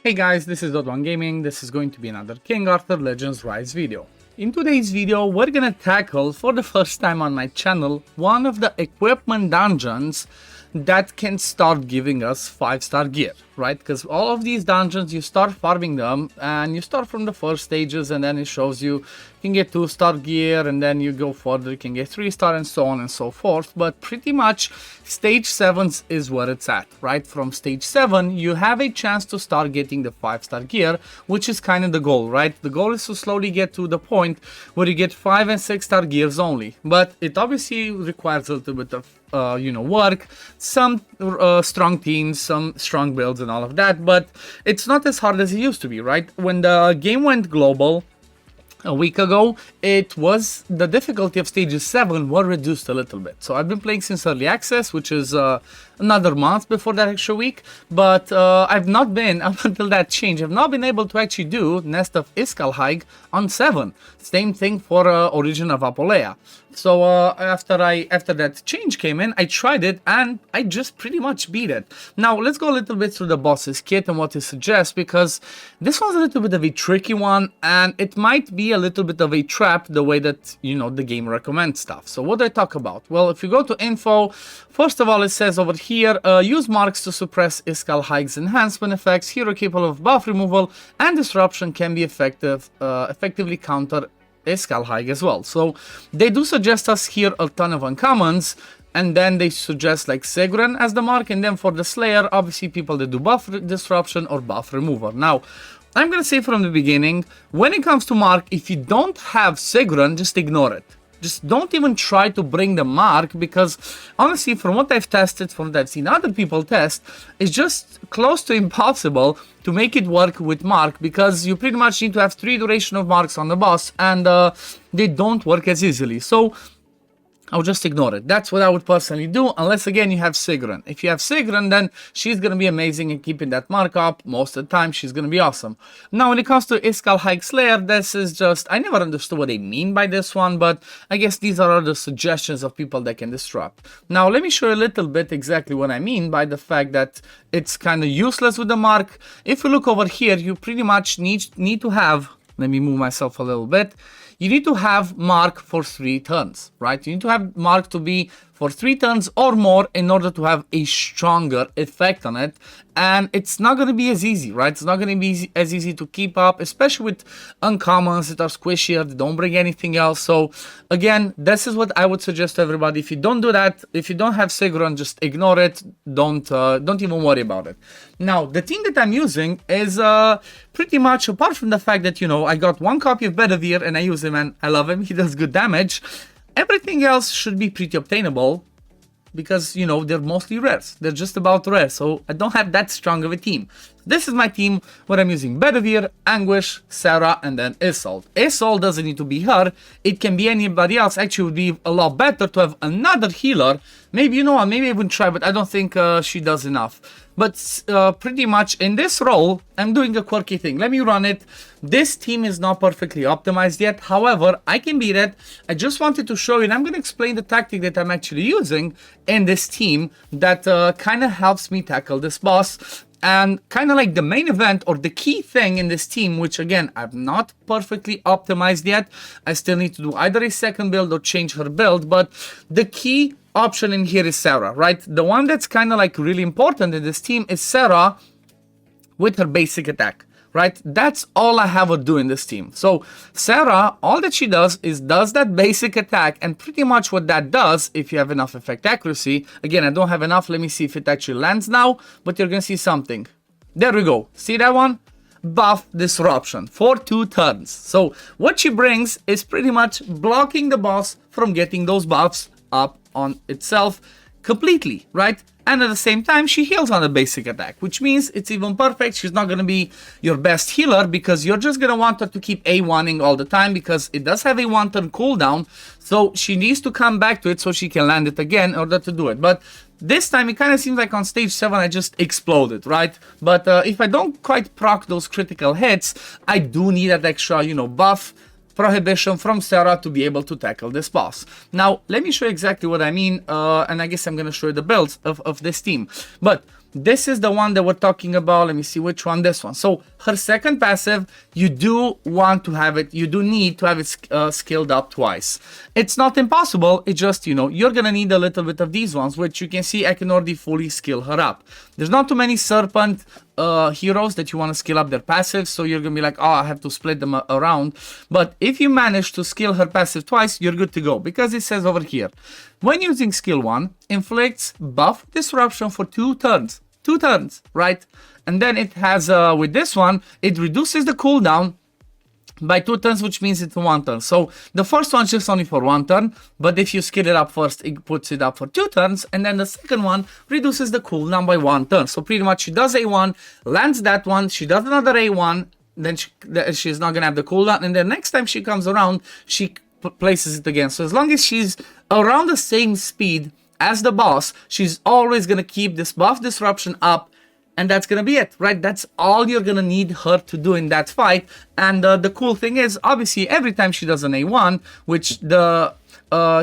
Hey guys, this is Dot1 Gaming. This is going to be another King Arthur Legends Rise video. In today's video, we're gonna tackle, for the first time on my channel, one of the equipment dungeons that can start giving us 5-star gear, right? Because all of these dungeons, you start farming them, and you start from the first stages, and then it shows you can get 2-star gear, and then you go further, you can get 3-star, and so on and so forth. But pretty much, stage 7 is where it's at, right? From stage 7, you have a chance to start getting the 5-star gear, which is kind of the goal, right? The goal is to slowly get to the point where you get 5 and 6-star gears only. But it obviously requires a little bit of work, some strong teams, some strong builds and all of that, but it's not as hard as it used to be, right? When the game went global a week ago, it was the difficulty of stages 7 were reduced a little bit. So I've been playing since early access, which is another month before that extra week, but I've not been, up until that change, I've not been able to actually do Nest of Yskalhaig on 7. Same thing for Origin of Apolea. So after that change came in, I tried it and I just pretty much beat it. Now let's go a little bit through the boss's kit and what it suggests, because this one's a little bit of a tricky one and it might be a little bit of a trap the way that, you know, the game recommends stuff. So what do I talk about? Well, if you go to info, first of all, it says over here, use marks to suppress Yskalhaig's enhancement effects. Hero capable of buff removal and disruption can be effectively counter Yskalhaig as well. So they do suggest us here a ton of uncommons, and then they suggest like Sigrun as the mark, and then for the Slayer, obviously people that do buff disruption or buff remover. Now, I'm gonna say from the beginning, when it comes to mark, if you don't have Sigrun, just ignore it. Just don't even try to bring the mark, because honestly, from what I've tested, from what I've seen other people test, it's just close to impossible to make it work with mark, because you pretty much need to have 3 duration of marks on the boss, and they don't work as easily. So I'll just ignore it. That's what I would personally do, unless again you have Sigrun. If you have Sigrun, then she's gonna be amazing in keeping that mark up. Most of the time, she's gonna be awesome. Now, when it comes to Yskalhaig Slayer, this is just, I never understood what they mean by this one, but I guess these are other suggestions of people that can disrupt. Now, let me show you a little bit exactly what I mean by the fact that it's kind of useless with the mark. If you look over here, you pretty much need to have, let me move myself a little bit. You need to have mark for 3 turns, right? You need to have mark to be for 3 turns or more in order to have a stronger effect on it. And it's not going to be as easy, right? It's not going to be as easy to keep up, especially with uncommons that are squishier, that don't bring anything else. So again, this is what I would suggest to everybody. If you don't do that, if you don't have Sigrun, just ignore it. Don't even worry about it. Now, the team that I'm using is pretty much, apart from the fact that, you know, I got 1 copy of Bedivere and I use him and I love him. He does good damage. Everything else should be pretty obtainable, because, you know, they're mostly rares. They're just about rare, so I don't have that strong of a team. This is my team where I'm using Bedivere, Anguish, Sarah, and then Isolde. Isolde doesn't need to be her. It can be anybody else. Actually, it would be a lot better to have another healer. Maybe, you know what, maybe I would try, but I don't think she does enough. But pretty much in this role, I'm doing a quirky thing. Let me run it. This team is not perfectly optimized yet. However, I can beat it. I just wanted to show you, and I'm going to explain the tactic that I'm actually using in this team that kind of helps me tackle this boss. And kind of like the main event or the key thing in this team, which again, I've not perfectly optimized yet. I still need to do either a second build or change her build, but the key option in here is Sarah, right? The one that's kind of like really important in this team is Sarah with her basic attack, right? That's all I have her do in this team. So Sarah, all that she does is does that basic attack, and pretty much what that does, if you have enough effect accuracy, again, I don't have enough, let me see if it actually lands now, but you're gonna see something. There we go, see that one? Buff disruption for 2 turns. So what she brings is pretty much blocking the boss from getting those buffs up on itself completely, right? And at the same time, she heals on a basic attack, which means it's even perfect. She's not going to be your best healer, because you're just going to want her to keep A1ing all the time, because it does have a 1-turn cooldown. So she needs to come back to it so she can land it again in order to do it. But this time, it kind of seems like on stage 7, I just exploded, right? But if I don't quite proc those critical hits, I do need that extra, you know, buff prohibition from Sarah to be able to tackle this boss. Now, let me show you exactly what I mean, and I guess I'm going to show you the builds of this team. But this is the one that we're talking about. Let me see which one, this one. So her second passive, you do want to have it, you do need to have it skilled up twice. It's not impossible, it's just, you know, you're gonna need a little bit of these ones, which you can see I can already fully skill her up. There's not too many serpent heroes that you want to skill up their passives, so you're gonna be like, oh, I have to split them around. But if you manage to skill her passive twice, you're good to go, because it says over here, when using skill 1, inflicts buff disruption for 2 turns. 2 turns, right? And then it has, with this one, it reduces the cooldown by 2 turns, which means it's 1 turn. So the first one's just only for 1 turn, but if you skill it up first, it puts it up for 2 turns, and then the second one reduces the cooldown by 1 turn. So pretty much she does A1, lands that one, she does another A1, then she's not gonna have the cooldown, and then next time she comes around, she places it again. So as long as she's around the same speed as the boss, she's always gonna keep this buff disruption up, and that's gonna be it, right? That's all you're gonna need her to do in that fight. And the cool thing is, obviously, every time she does an A1, which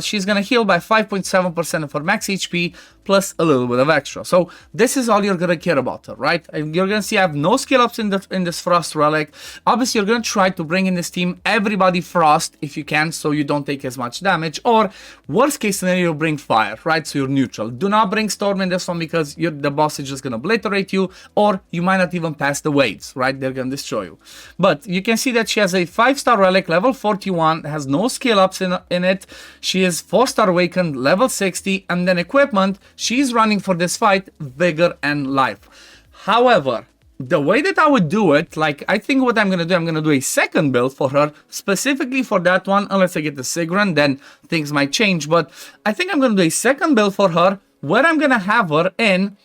she's gonna heal by 5.7% of her max HP plus a little bit of extra. So this is all you're gonna care about her, right? And you're gonna see I have no skill ups in this Frost relic. Obviously, you're gonna try to bring in this team everybody Frost if you can, so you don't take as much damage. Or worst case scenario, bring Fire, right? So you're neutral. Do not bring Storm in this one, because the boss is just gonna obliterate you, or you might not even pass the waves, right? They're gonna destroy you. But you can see that she has a 5-star relic, level 41, has no skill ups in it. She is 4-star awakened, level 60, and then equipment, she's running for this fight Vigor and Life. However, the way that I would do it, like, I think what I'm gonna do a second build for her, specifically for that one, unless I get the Sigrun, then things might change. But I think I'm gonna do a second build for her, where I'm gonna have her in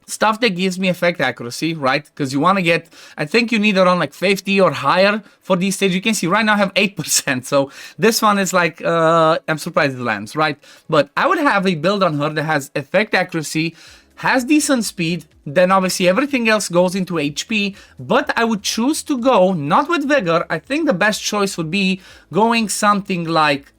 stuff that gives me effect accuracy, right? Because you want to get, I think you need around like 50 or higher for these stages. You can see right now I have 8%. So this one is like, I'm surprised it lands, right? But I would have a build on her that has effect accuracy, has decent speed, then obviously everything else goes into HP, but I would choose to go not with Vigor. I think the best choice would be going something like,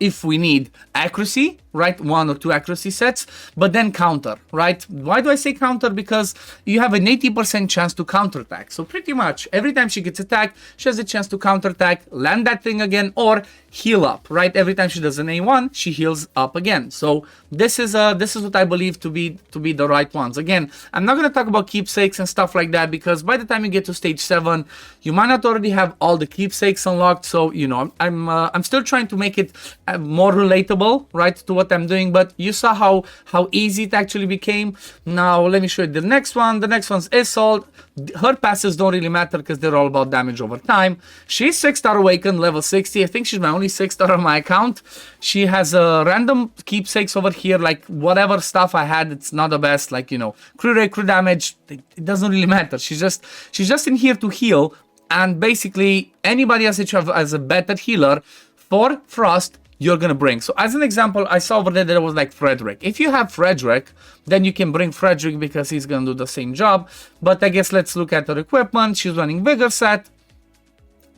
if we need accuracy, right, 1 or 2 accuracy sets, but then counter, right? Why do I say counter? Because you have an 80% chance to counterattack. So pretty much every time she gets attacked, she has a chance to counterattack, land that thing again, or heal up, right? Every time she does an A1, she heals up again. So this is what I believe to be the right ones. Again, I'm not going to talk about keepsakes and stuff like that, because by the time you get to stage 7, you might not already have all the keepsakes unlocked. So, you know, I'm still trying to make it more relatable, right, to what I'm doing. But you saw how easy it actually became. Now let me show you the next one. The next one's Yskalhaig. Her passives don't really matter because they're all about damage over time. She's 6-star awakened, level 60. I think she's my only 6-star on my account. She has random keepsakes over here, like whatever stuff I had, it's not the best, like, you know, crew rate, crew damage, it doesn't really matter. She's just in here to heal, and basically anybody else that you have as a better healer for Frost, you're gonna bring. So as an example, I saw over there that it was like Frederick. If you have Frederick, then you can bring Frederick because he's gonna do the same job. But I guess let's look at her equipment. She's running Vigor set.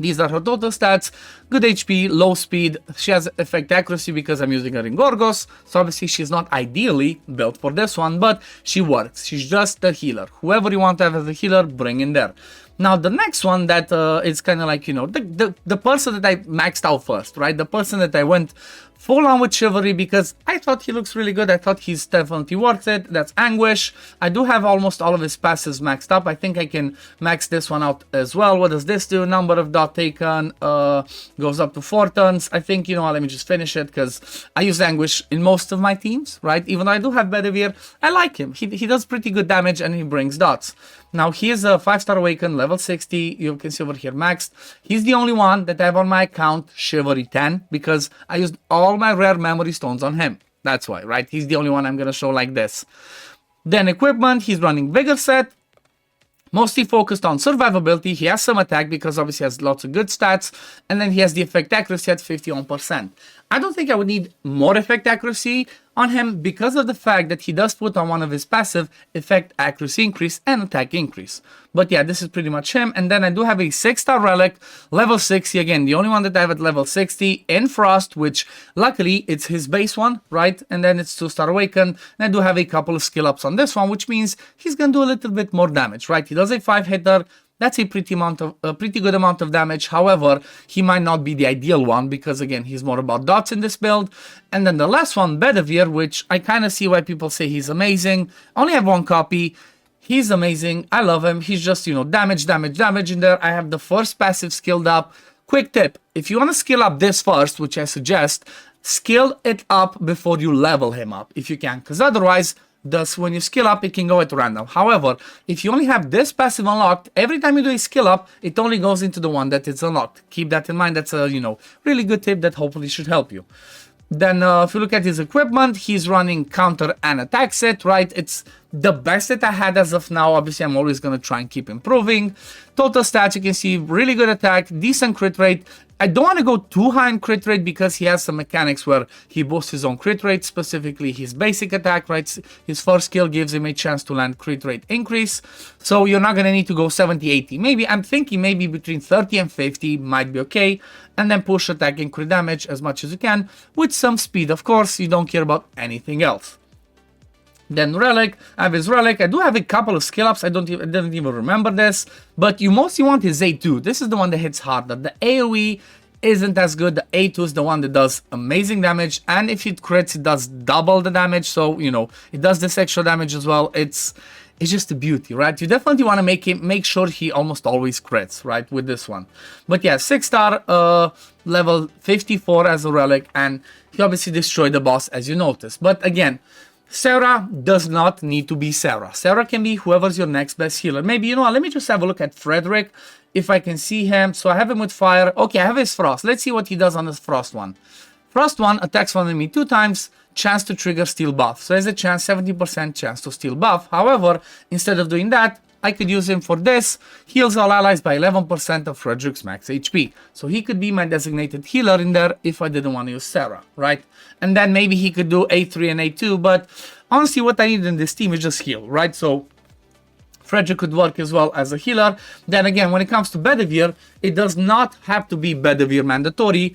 These are her total stats. Good HP, low speed. She has effect accuracy because I'm using her in Gorgos. So obviously she's not ideally built for this one, but she works. She's just a healer. Whoever you want to have as a healer, bring in there. Now the next one that is kind of like, you know, the person that I maxed out first, right? The person that I went full on with Chivalry because I thought he looks really good. I thought he's definitely worth it. That's Anguish. I do have almost all of his passives maxed up. I think I can max this one out as well. What does this do? Number of dot taken goes up to 4 turns. I think, you know, let me just finish it because I use Anguish in most of my teams, right? Even though I do have Bedivere, I like him. He does pretty good damage and he brings dots. Now he is a 5-star awakened, level 60. You can see over here maxed. He's the only one that I have on my account Chivalry 10 because I used all my rare memory stones on him. That's why, right? He's the only one I'm gonna show like this. Then equipment, he's running Vigor set. Mostly focused on survivability. He has some attack because obviously he has lots of good stats. And then he has the effect accuracy at 51%. I don't think I would need more effect accuracy on him because of the fact that he does put on one of his passive effect accuracy increase and attack increase. But yeah, this is pretty much him. And then I do have a 6-star relic, level 60. Again, the only one that I have at level 60 in Frost, which luckily it's his base one, right? And then it's 2-star awaken. And I do have a couple of skill ups on this one, which means he's gonna do a little bit more damage, right? He does a 5-hitter. That's a pretty good amount of damage. However, he might not be the ideal one because, again, he's more about dots in this build. And then the last one, Bedivere, which I kind of see why people say he's amazing. I only have one copy. He's amazing. I love him. He's just, you know, damage in there. I have the first passive skilled up. Quick tip, if you want to skill up this first, which I suggest, skill it up before you level him up, if you can. Because otherwise, thus, when you skill up, it can go at random. However, if you only have this passive unlocked, every time you do a skill up, it only goes into the one that is unlocked. Keep that in mind. That's a, you know, really good tip that hopefully should help you. Then if you look at his equipment, he's running counter and attack set, right? It's the best that I had as of now. Obviously, I'm always going to try and keep improving. Total stats, you can see really good attack, decent crit rate. I don't want to go too high in crit rate because he has some mechanics where he boosts his own crit rate, specifically his basic attack, right? His first skill gives him a chance to land crit rate increase. So you're not going to need to go 70, 80. Maybe, I'm thinking maybe between 30 and 50 might be okay. And then push attack and crit damage as much as you can with some speed. Of course, you don't care about anything else. Then relic, I have his relic. I do have a couple of skill ups. I didn't even remember this, but you mostly want his A2. This is the one that hits harder. The AoE isn't as good. The A2 is the one that does amazing damage, and if it crits, it does double the damage. So you know it does this extra damage as well. It's just a beauty, right? You definitely want to make sure he almost always crits, right, with this one. But yeah, 6-star, level 54 as a relic, and he obviously destroyed the boss, as you notice. But again, Sarah does not need to be Sarah. Sarah can be whoever's your next best healer. Maybe, you know what, let me just have a look at Frederick, if I can see him. So I have him with fire. Okay, I have his frost. Let's see what he does on this frost one. Frost one attacks one enemy 2 times, chance to trigger steal buff. So there's a chance, 70% chance to steal buff. However, instead of doing that, I could use him for this. Heals all allies by 11% of Frederick's max HP. So he could be my designated healer in there if I didn't want to use Sarah, right? And then maybe he could do A3 and A2, but honestly what I need in this team is just heal, right? So Frederick could work as well as a healer. Then again, when it comes to Bedivere, it does not have to be Bedivere mandatory.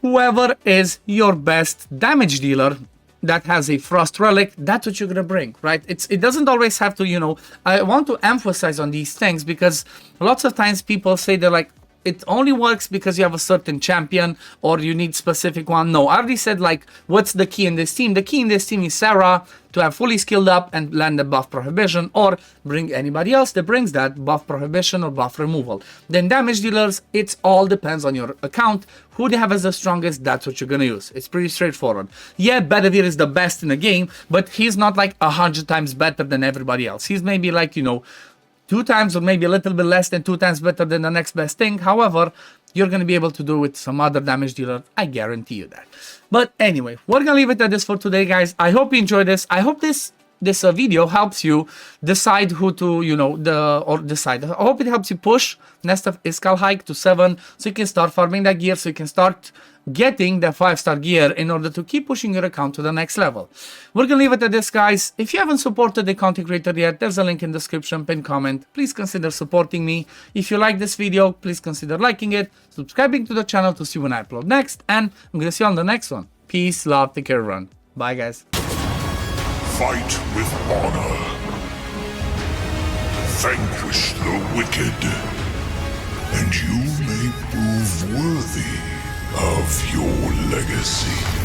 Whoever is your best damage dealer that has a frost relic, that's what you're gonna bring, right? It doesn't always have to, you know, I want to emphasize on these things because lots of times people say they're like, it only works because you have a certain champion or you need specific one. No, I already said like, what's the key in this team? The key in this team is Sarah to have fully skilled up and land the buff prohibition, or bring anybody else that brings that buff prohibition or buff removal. Then damage dealers, it all depends on your account. Who they have as the strongest, that's what you're gonna use. It's pretty straightforward. Yeah, Bedivere is the best in the game, but he's not like 100 times better than everybody else. He's maybe like, you know, 2 times or maybe a little bit less than 2 times better than the next best thing. However, you're going to be able to do it with some other damage dealer. I guarantee you that. But anyway, we're going to leave it at this for today, guys. I hope you enjoyed this. I hope this video helps you decide who to, you know, I hope it helps you push Nest of Yskalhaig to 7 so you can start farming that gear, so you can start getting the 5-star gear in order to keep pushing your account to the next level. We're gonna leave it at this, guys. If you haven't supported the content creator yet, there's a link in the description, pinned comment. Please consider supporting me. If you like this video, please consider liking it, subscribing to the channel to see when I upload next, and I'm gonna see you on the next one. Peace, love, take care, everyone. Bye, guys. Fight with honor. Vanquish the wicked, and you may prove worthy of your legacy.